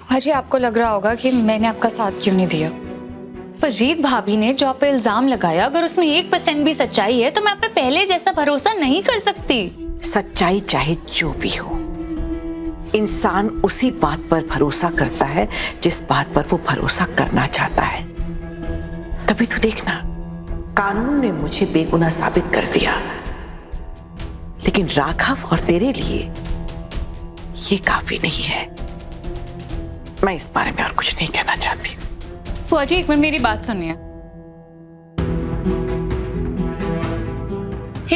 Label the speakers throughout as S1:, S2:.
S1: हाजी, आपको लग रहा होगा कि मैंने आपका साथ क्यों नहीं दिया,
S2: पर रीत भाभी ने जो आप पे इल्जाम लगाया, अगर उसमें 1% भी सच्चाई है तो मैं आप पे पहले जैसा भरोसा नहीं कर सकती।
S3: सच्चाई चाहे जो भी हो, इंसान उसी बात पर भरोसा करता है जिस बात पर वो भरोसा करना चाहता है। तभी तो देखना, कानून ने मुझे बेगुनाह साबित कर दिया, लेकिन राघव और तेरे लिए ये काफी नहीं है। मैं इस बारे में और कुछ नहीं कहना चाहती।
S1: बुआ जी एक मिनट मेरी बात सुनिए।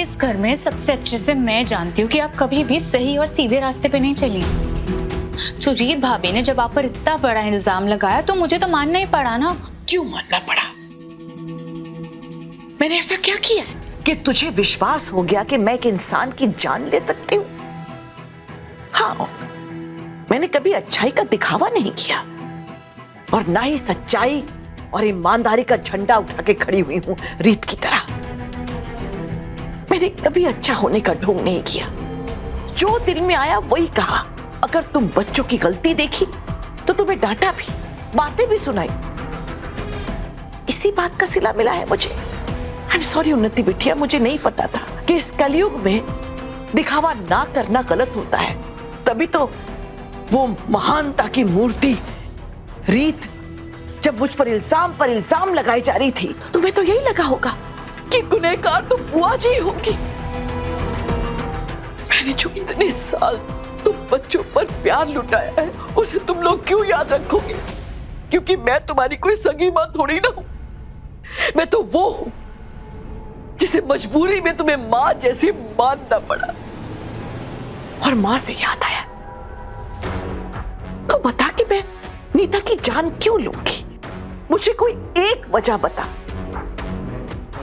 S1: इस घर में सबसे अच्छे से मैं जानती हूँ कि आप कभी भी सही और सीधे रास्ते पे नहीं चली।
S2: तो रीत भाभी ने जब आप पर इतना बड़ा इल्जाम लगाया तो मुझे तो मानना ही पड़ा ना।
S3: क्यों मानना पड़ा? मैंने ऐसा क्या किया कि तुझे विश्वास हो गया कि मैं एक इंसान की जान ले सकती हूँ? हाँ, मैंने कभी अच्छाई का दिखावा नहीं किया और ना ही सच्चाई और ईमानदारी का झंडा उठा के खड़ी हुई हूं रीत की तरह। मैंने कभी अच्छा होने का ढोंग नहीं किया, जो दिल में आया वही कहा। अगर तुम बच्चों की गलती देखी तो तुम्हें डांटा भी, बातें भी सुनाई। इसी बात का सिला मिला है मुझे। आई एम सॉरी उन्नति बिटिया, मुझे नहीं पता था कि इस कलयुग में दिखावा ना करना गलत होता है। तभी तो वो महानता की मूर्ति रीत जब मुझ पर इल्जाम लगाई जा रही थी तो तुम्हें तो यही लगा होगा कि गुनहगार तो बुआ जी होंगी। मैंने जो इतने साल तुम बच्चों पर प्यार लुटाया है उसे तुम लोग क्यों याद रखोगे? क्योंकि मैं तुम्हारी कोई सगी मां थोड़ी ना हूं। मैं तो वो हूं जिसे मजबूरी में तुम्हें मां जैसी मानना पड़ा। और मां से याद आया, तो बता कि मैं नीता की जान क्यों लूंगी? मुझे कोई एक वजह बता।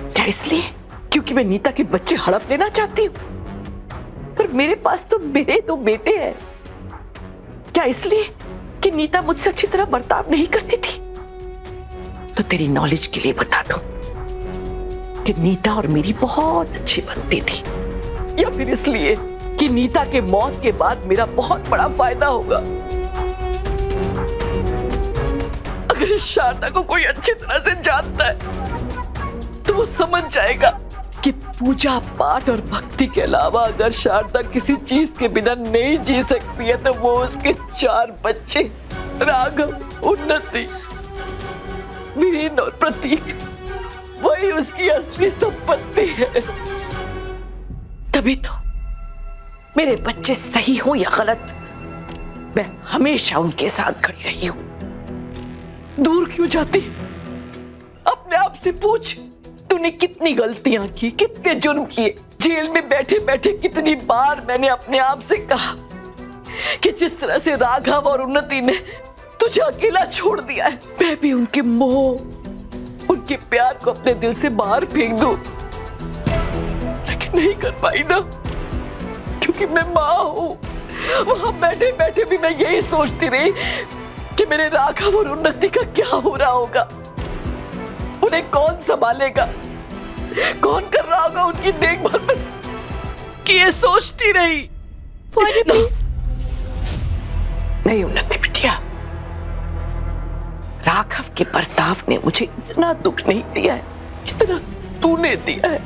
S3: क्या इसलिए क्योंकि मैं नीता के बच्चे हड़प लेना चाहती हूं? पर मेरे पास तो मेरे 2 बेटे हैं। क्या इसलिए कि नीता मुझसे अच्छी तरह बर्ताव नहीं करती थी? तो तेरी नॉलेज के लिए बता दूं कि नीता और मेरी बहुत अच्छी बनती थी, या फिर इसलिए कि नीता के मौत के बाद मेरा बहुत बड़ा फायदा होगा। अगर इस शारदा को कोई अच्छी तरह से जानता है तो वो समझ जाएगा कि पूजा पाठ और भक्ति के अलावा अगर शारदा किसी चीज के बिना नहीं जी सकती है तो वो उसके 4 बच्चे राघव, उन्नति, वीरेंद्र और प्रतीक, वही उसकी असली संपत्ति है। तभी तो मेरे बच्चे सही हो या गलत, मैं हमेशा उनके साथ खड़ी रही हूं। दूर क्यों जाती? अपने आप से पूछ, तूने कितनी गलतियां की, कितने जुर्म किए। जेल में बैठे बैठे कितनी बार मैंने अपने आप से कहा कि जिस तरह से राघव और उन्नति ने तुझे अकेला छोड़ दिया है, मैं भी उनके मोह, उनके प्यार को अपने दिल से बाहर फेंक दूं। लेकिन नहीं कर पाई ना, क्योंकि मैं मां हूं। वहां बैठे बैठे भी मैं यही सोचती रही कि मेरे राघव और उन्नति का क्या हो रहा होगा, उन्हें कौन संभालेगा, कौन कर रहा होगा उनकी देखभाल। बस कि ये सोचती रही। नहीं उन्नति बिटिया, राघव के बर्ताव ने मुझे इतना दुख नहीं दिया है जितना तूने दिया है।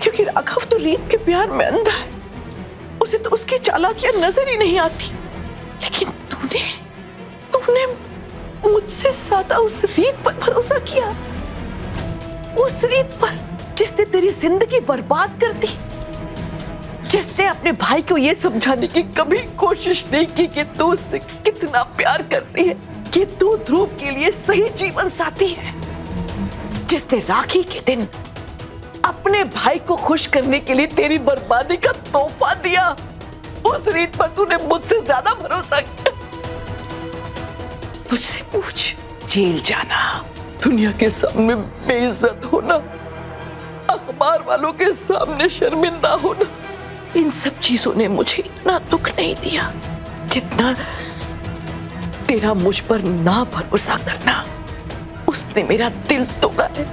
S3: क्योंकि राघव तो रीत के प्यार में अंधा है, उसे तो उसकी चालाकियां नजर ही नहीं आती। लेकिन तूने मुझसे ज्यादा उस रीत पर भरोसा किया, उस रीत पर जिसने तेरी जिंदगी बर्बाद कर दी, जिसने अपने भाई को यह समझाने की कभी कोशिश नहीं की कि तू उससे कितना प्यार करती है, कि तू ध्रुव के लिए सही जीवन साथी है, जिसने राखी के दिन अपने भाई को खुश करने के लिए तेरी बर्बादी का तोहफा दिया। उस रीत पर तूने मुझसे ज्यादा भरोसा किया। मुझसे पूछ, जेल जाना, दुनिया के सामने बेइज्जत होना, अखबार वालों के सामने शर्मिंदा होना, इन सब चीजों ने मुझे इतना दुख नहीं दिया जितना तेरा मुझ पर ना भरोसा करना, उसने मेरा दिल तोड़ा है।